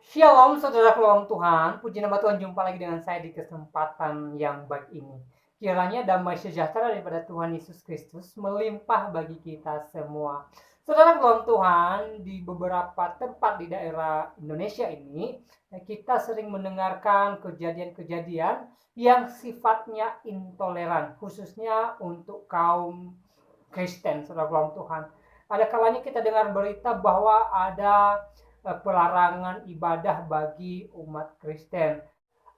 Shalom saudara shalom Tuhan, puji nama Tuhan, jumpa lagi dengan saya di kesempatan yang baik ini. Kiranya damai sejahtera daripada Tuhan Yesus Kristus melimpah bagi kita semua. Saudara shalom Tuhan, di beberapa tempat di daerah Indonesia ini, kita sering mendengarkan kejadian-kejadian yang sifatnya intoleran, khususnya untuk kaum Kristen, saudara shalom Tuhan. Ada kalanya kita dengar berita bahwa ada pelarangan ibadah bagi umat Kristen.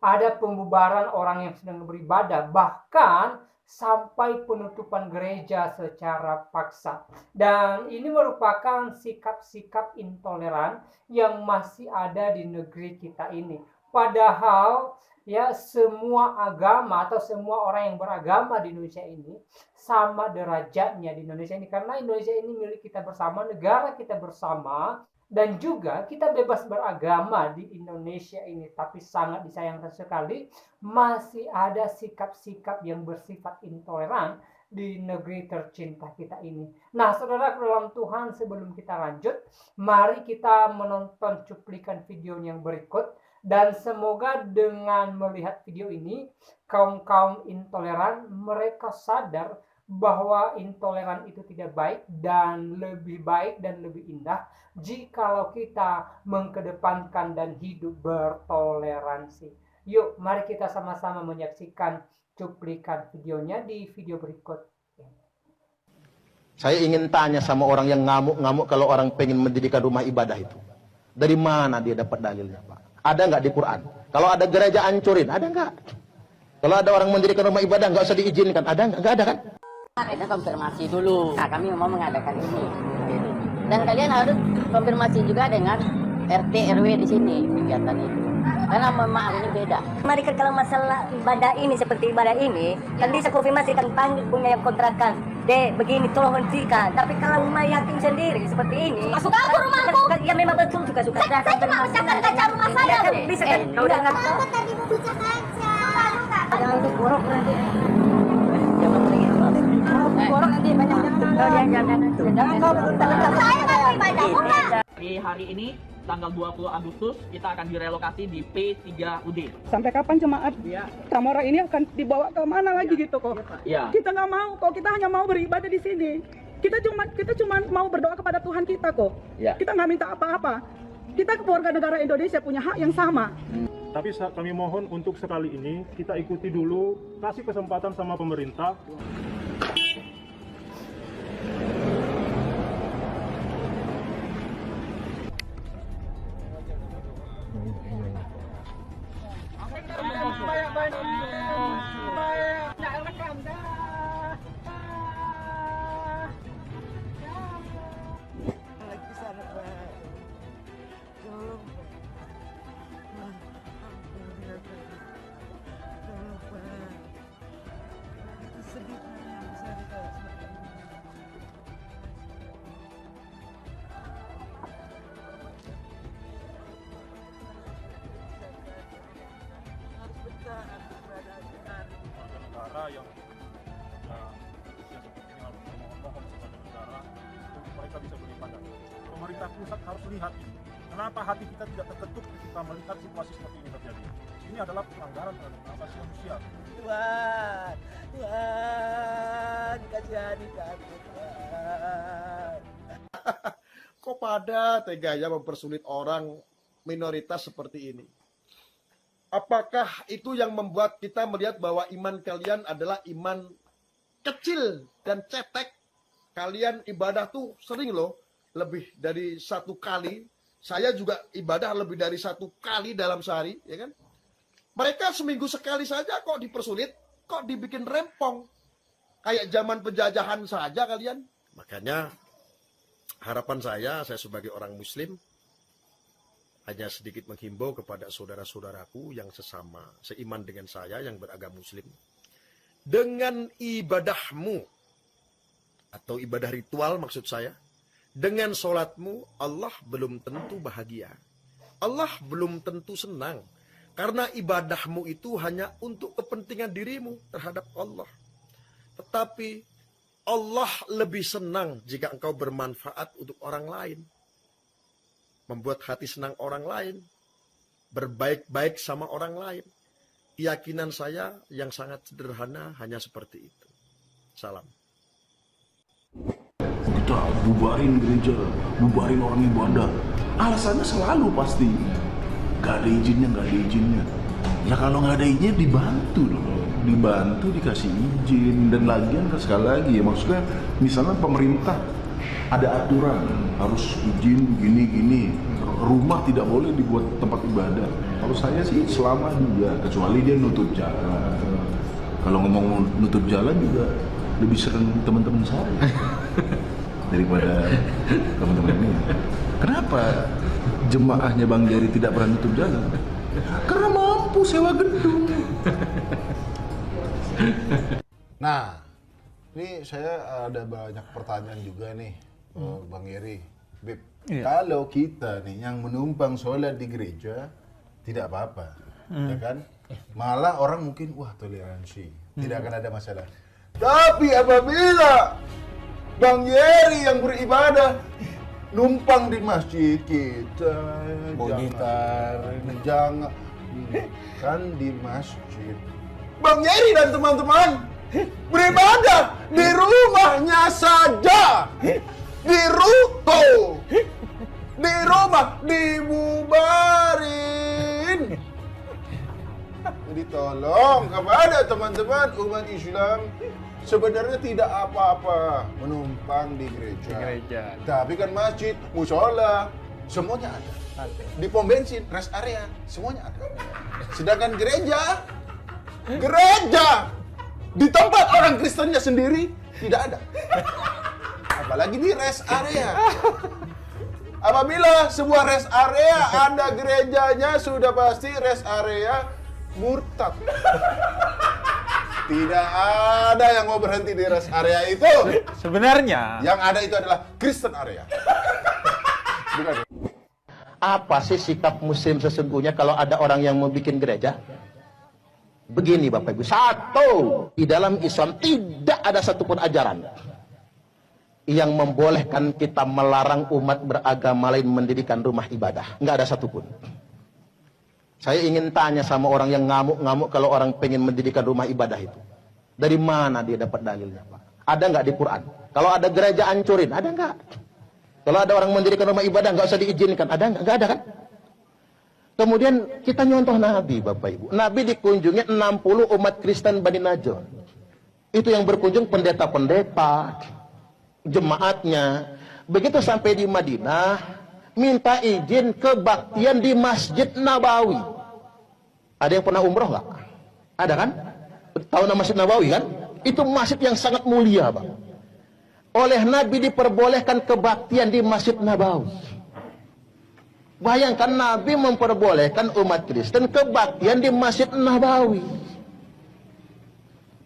Ada pembubaran orang yang sedang beribadah, bahkan sampai penutupan gereja secara paksa. Dan ini merupakan sikap-sikap intoleran yang masih ada di negeri kita ini. Padahal ya semua agama atau semua orang yang beragama di Indonesia ini sama derajatnya di Indonesia ini, karena Indonesia ini milik kita bersama, negara kita bersama, dan juga kita bebas beragama di Indonesia ini. Tapi sangat disayangkan sekali masih ada sikap-sikap yang bersifat intoleran di negeri tercinta kita ini. Nah, saudara dalam Tuhan, sebelum kita lanjut, mari kita menonton cuplikan video yang berikut. Dan semoga dengan melihat video ini, kaum-kaum intoleran mereka sadar bahwa intoleran itu tidak baik, dan lebih baik dan lebih indah jikalau kita mengedepankan dan hidup bertoleransi. Yuk, mari kita sama-sama menyaksikan cuplikan videonya di video berikut. Saya ingin tanya sama orang yang ngamuk-ngamuk kalau orang pengen mendirikan rumah ibadah itu. Dari mana dia dapat dalilnya, Pak? Ada nggak di Quran? Kalau ada gereja hancurin, ada nggak? Kalau ada orang mendirikan rumah ibadah nggak usah diizinkan, ada nggak? Nggak ada kan? Ada konfirmasi dulu. Nah, kami mau mengadakan ini. Dan kalian harus konfirmasi juga dengan RT RW di sini kegiatan itu. Karena memang ini beda. Mari kalau masalah ibadah ini seperti ibadah ini, kan bisa konfirmasi kan panggil punya yang kontrakan. Dek, begini tolong hentikan. Tapi kalau rumah yatim sendiri seperti ini, suka aku rumahku. Ya memang betul juga suka. Saya cuma mencatat kaca rumah saya. Kan bisa kan? Kau dengar? Kenapa tadi mau bicara kaca? Jangan itu buruk nanti. Di hari ini tanggal 20 Agustus kita akan direlokasi di P3UD. Sampai kapan jemaat Tamora ini akan dibawa ke mana lagi gitu kok? Ya. Kita nggak mau kok, kita hanya mau beribadah di sini. Kita cuma mau berdoa kepada Tuhan kita kok. Ya. Kita nggak minta apa-apa. Kita warga negara Indonesia punya hak yang sama. Tapi kami mohon untuk sekali ini kita ikuti dulu, kasih kesempatan sama pemerintah. Negara yang seperti ini harus memohon kepada negara untuk mereka bisa beribadah. Pemerintah pusat harus lihat ini. Kenapa hati kita tidak terketuk ketika melihat situasi seperti ini terjadi? Ini adalah pelanggaran terhadap hak asasi manusia. Tuhan, Tuhan, kasihani kami, Tuhan. Kok pada teganya mempersulit orang minoritas seperti ini? Apakah itu yang membuat kita melihat bahwa iman kalian adalah iman kecil dan cetek? Kalian ibadah tuh sering loh, lebih dari satu kali. Saya juga ibadah lebih dari satu kali dalam sehari, ya kan? Mereka seminggu sekali saja kok dipersulit, kok dibikin rempong. Kayak zaman penjajahan saja kalian. Makanya harapan saya sebagai orang muslim, hanya sedikit menghimbau kepada saudara-saudaraku yang sesama, seiman dengan saya yang beragama muslim. Dengan ibadahmu, atau ibadah ritual maksud saya, dengan sholatmu, Allah belum tentu bahagia. Allah belum tentu senang. Karena ibadahmu itu hanya untuk kepentingan dirimu terhadap Allah. Tetapi Allah lebih senang jika engkau bermanfaat untuk orang lain. Membuat hati senang orang lain. berbaik-baik sama orang lain. Keyakinan saya yang sangat sederhana hanya seperti itu. Salam. Kita bubarin gereja, bubarin orang ibadah. Alasannya selalu pasti gak ada izinnya, gak ada izinnya. Ya kalau nggak ada izin dibantu dong, dibantu dikasih izin. Dan lagian kan sekali lagi ya, maksudnya misalnya pemerintah ada aturan harus izin gini-gini, rumah tidak boleh dibuat tempat ibadah. Kalau saya sih selama juga, kecuali dia nutup jalan. Kalau ngomong nutup jalan juga lebih sering teman-teman saya daripada teman-teman ini. Kenapa jemaahnya Bang Jerry tidak pernah nutup jalan? Karena mampu sewa gedung. Nah, ini saya ada banyak pertanyaan juga nih, Bang Jerry. Bib, kalau kita nih yang menumpang sholat di gereja tidak apa-apa, ya kan? Malah orang mungkin wah toleransi, tidak akan ada masalah. Tapi apabila Bang Jerry yang beribadah numpang di masjid kita, jangan kan di masjid. Bang Jerry dan teman-teman beribadah di rumahnya saja, di ruko, di rumah dibubarin. Jadi tolong kepada teman-teman umat Islam, sebenarnya tidak apa-apa menumpang di gereja. Tapi kan masjid, musola, semuanya ada. Di pom bensin, rest area, semuanya ada. Sedangkan gereja di tempat orang Kristennya sendiri tidak ada. Apalagi di rest area. Apabila sebuah rest area ada gerejanya, sudah pasti rest area murtad. Tidak ada yang mau berhenti di rest area itu. Sebenarnya yang ada itu adalah Kristen area. Bukan. Apa sih sikap muslim sesungguhnya kalau ada orang yang mau bikin gereja? Begini Bapak Ibu, satu, di dalam Islam tidak ada satupun ajaran yang membolehkan kita melarang umat beragama lain mendirikan rumah ibadah. Nggak ada satupun. Saya ingin tanya sama orang yang ngamuk-ngamuk kalau orang pengen mendirikan rumah ibadah itu. Dari mana dia dapat dalilnya, Pak? Ada nggak di Quran? Kalau ada gereja hancurin, ada nggak? Kalau ada orang mendirikan rumah ibadah nggak usah diizinkan, ada nggak? Nggak ada kan? Kemudian kita nyontoh Nabi, Bapak Ibu. Nabi dikunjungi 60 umat Kristen Bani Najjar. Itu yang berkunjung pendeta-pendeta, jemaatnya. Begitu sampai di Madinah, minta izin kebaktian di Masjid Nabawi. Ada yang pernah umroh nggak? Ada kan? Tahu nama Masjid Nabawi kan? Itu masjid yang sangat mulia, Bang. Oleh Nabi diperbolehkan kebaktian di Masjid Nabawi. Bayangkan Nabi memperbolehkan umat Kristen kebaktian di Masjid Nabawi.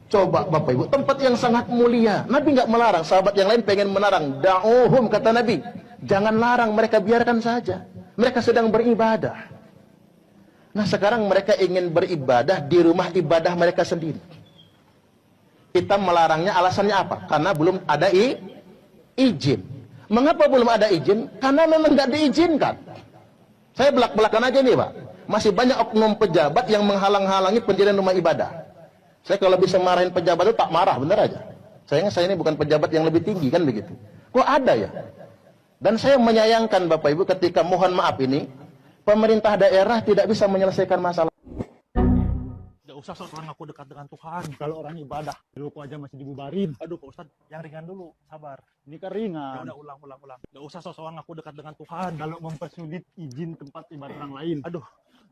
Coba Bapak Ibu, tempat yang sangat mulia. Nabi nggak melarang, sahabat yang lain pengen melarang. Da'uhum, kata Nabi. Jangan larang, mereka biarkan saja. Mereka sedang beribadah. Nah sekarang mereka ingin beribadah di rumah ibadah mereka sendiri. Kita melarangnya alasannya apa? Karena belum ada izin. Mengapa belum ada izin? Karena memang nggak diizinkan. Saya belak-belakan aja nih Pak. Masih banyak oknum pejabat yang menghalang-halangi pendirian rumah ibadah. Saya kalau bisa marahin pejabat itu tak marah, bener aja. Sayangnya saya ini bukan pejabat yang lebih tinggi kan begitu. Kok ada ya? Dan saya menyayangkan Bapak Ibu ketika mohon maaf ini, pemerintah daerah tidak bisa menyelesaikan masalah. Gak usah sok orang aku dekat dengan Tuhan. Kalau orang ibadah, ruko aja masih dibubarin. Aduh Pak Ustadz, yang ringan dulu, sabar. Ini kan ringan. Ya udah ulang. Gak usah sok orang aku dekat dengan Tuhan. Kalau mempersulit izin tempat ibadah orang lain. Aduh,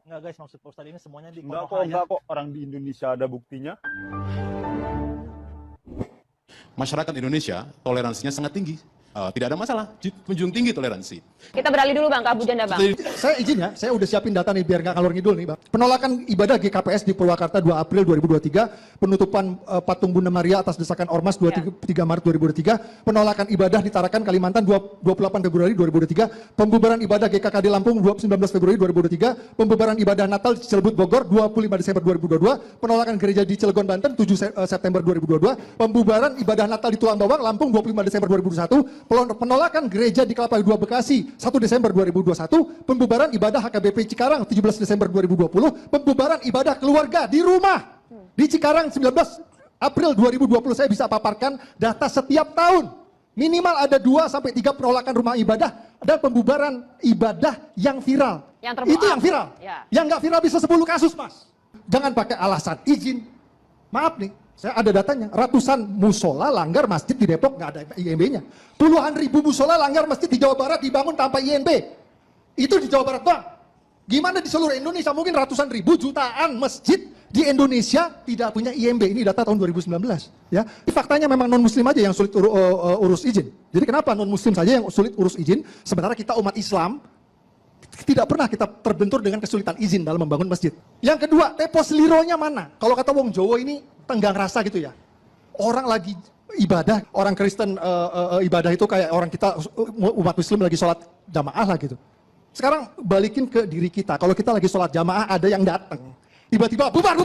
enggak guys, maksud Pak Ustadz ini semuanya di Enggak kok, orang di Indonesia ada buktinya. Masyarakat Indonesia toleransinya sangat tinggi. Tidak ada masalah, menjunjung tinggi toleransi. Kita beralih dulu Bang, ke Abu Janda Bang. Saya izin ya, saya udah siapin data nih biar nggak kalor ngidul nih Bang. Penolakan ibadah GKPS di Purwakarta 2 April 2023, penutupan patung Bunda Maria atas desakan Ormas 23 Maret 2023, penolakan ibadah di Tarakan Kalimantan 28 Februari 2023, pembubaran ibadah GKKD Lampung 19 Februari 2023, pembubaran ibadah Natal di Cilebut Bogor 25 Desember 2022, penolakan gereja di Cilegon Banten 7 September 2022, pembubaran ibadah Natal di Tulang Bawang Lampung 25 Desember 2021, penolakan gereja di Kelapa II Bekasi 1 Desember 2021, pembubaran ibadah HKBP Cikarang 17 Desember 2020, pembubaran ibadah keluarga di rumah di Cikarang 19 April 2020. Saya bisa paparkan data setiap tahun. Minimal ada 2-3 penolakan rumah ibadah dan pembubaran ibadah yang viral. Itu yang viral. Ya. Yang nggak viral bisa 10 kasus, Mas. Jangan pakai alasan izin. Maaf nih, saya ada datanya. Ratusan musola langgar masjid di Depok nggak ada IMB-nya. Puluhan ribu musola langgar masjid di Jawa Barat dibangun tanpa IMB. Itu di Jawa Barat doang. Gimana di seluruh Indonesia? Mungkin ratusan ribu, jutaan masjid di Indonesia tidak punya IMB. Ini data tahun 2019. Ya, faktanya memang non Muslim aja yang sulit urus izin. Jadi kenapa non Muslim saja yang sulit urus izin? Sementara kita umat Islam tidak pernah kita terbentur dengan kesulitan izin dalam membangun masjid. Yang kedua, tepos lironya mana? Kalau kata wong Jawa ini tenggang rasa gitu ya. Orang lagi ibadah, orang Kristen ibadah itu kayak orang kita umat Muslim lagi sholat jamaah lah gitu. Sekarang balikin ke diri kita. Kalau kita lagi sholat jamaah ada yang datang, tiba-tiba bubar.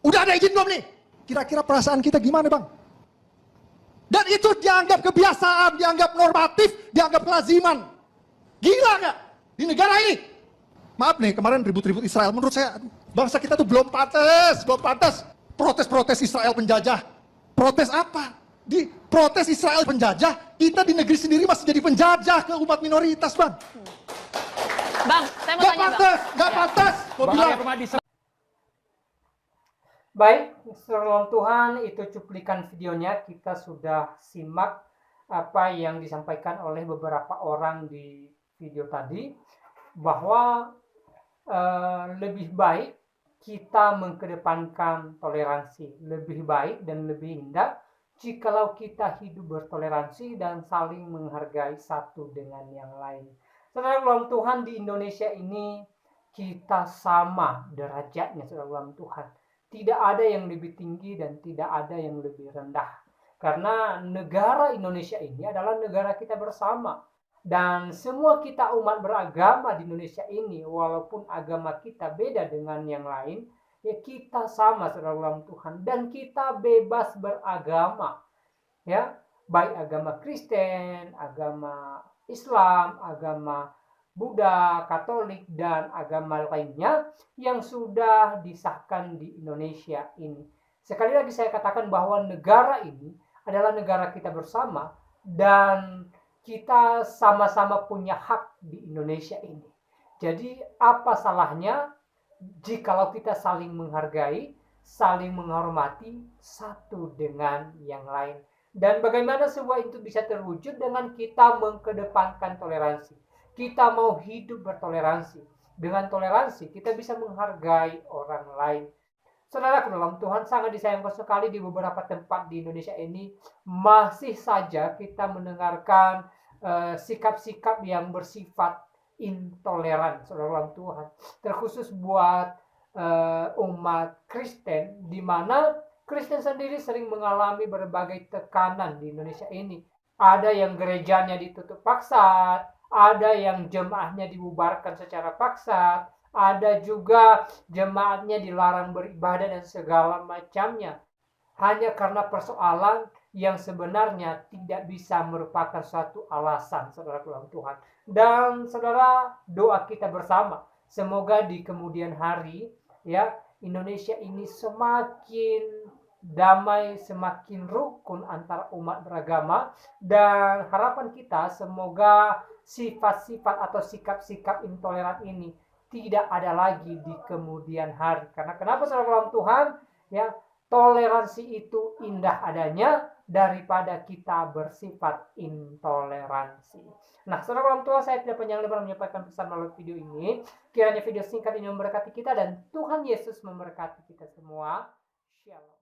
Udah ada izin belum nih? Kira-kira perasaan kita gimana, Bang? Dan itu dianggap kebiasaan, dianggap normatif, dianggap kelaziman. Gila nggak? Di negara ini. Maaf nih, kemarin ribut-ribut Israel. Menurut saya, bangsa kita tuh belum pantas. Protes-protes Israel penjajah. Protes apa? Di protes Israel penjajah, kita di negeri sendiri masih jadi penjajah ke umat minoritas, Bang. Bang, saya mau tanya, Bang. Nggak pantas. Baik, saudara Tuhan, itu cuplikan videonya. Kita sudah simak apa yang disampaikan oleh beberapa orang di video tadi, bahwa lebih baik kita mengedepankan toleransi. Lebih baik dan lebih indah jikalau kita hidup bertoleransi dan saling menghargai satu dengan yang lain. Saudara Tuhan, di Indonesia ini kita sama derajatnya, saudara Tuhan. Tidak ada yang lebih tinggi dan tidak ada yang lebih rendah. Karena negara Indonesia ini adalah negara kita bersama. Dan semua kita umat beragama di Indonesia ini, walaupun agama kita beda dengan yang lain, ya kita sama, saudara Tuhan. Dan kita bebas beragama. Ya, baik agama Kristen, agama Islam, agama Buddha, Katolik, dan agama lainnya yang sudah disahkan di Indonesia ini. Sekali lagi saya katakan bahwa negara ini adalah negara kita bersama dan kita sama-sama punya hak di Indonesia ini. Jadi apa salahnya jikalau kita saling menghargai, saling menghormati satu dengan yang lain. Dan bagaimana semua itu bisa terwujud dengan kita mengedepankan toleransi. Kita mau hidup bertoleransi. Dengan toleransi kita bisa menghargai orang lain. Saudara dalam Tuhan, sangat disayangkan sekali di beberapa tempat di Indonesia ini masih saja kita mendengarkan sikap-sikap yang bersifat intoleran, saudara dalam Tuhan. Terkhusus buat umat Kristen, di mana Kristen sendiri sering mengalami berbagai tekanan di Indonesia ini. Ada yang gerejanya ditutup paksa, ada yang jemaahnya dibubarkan secara paksa, ada juga jemaatnya dilarang beribadah dan segala macamnya. Hanya karena persoalan yang sebenarnya tidak bisa merupakan suatu alasan, saudara dalam Tuhan. Dan saudara, doa kita bersama, semoga di kemudian hari ya Indonesia ini semakin damai, semakin rukun antara umat beragama, dan harapan kita semoga sifat-sifat atau sikap-sikap intoleran ini tidak ada lagi di kemudian hari. Karena kenapa, saudara dalam Tuhan? Ya, toleransi itu indah adanya daripada kita bersifat intoleransi. Nah, saudara dalam Tuhan, saya tidak panjang lebar menyampaikan pesan melalui video ini. Kiranya video singkat ini memberkati kita dan Tuhan Yesus memberkati kita semua. Shalom.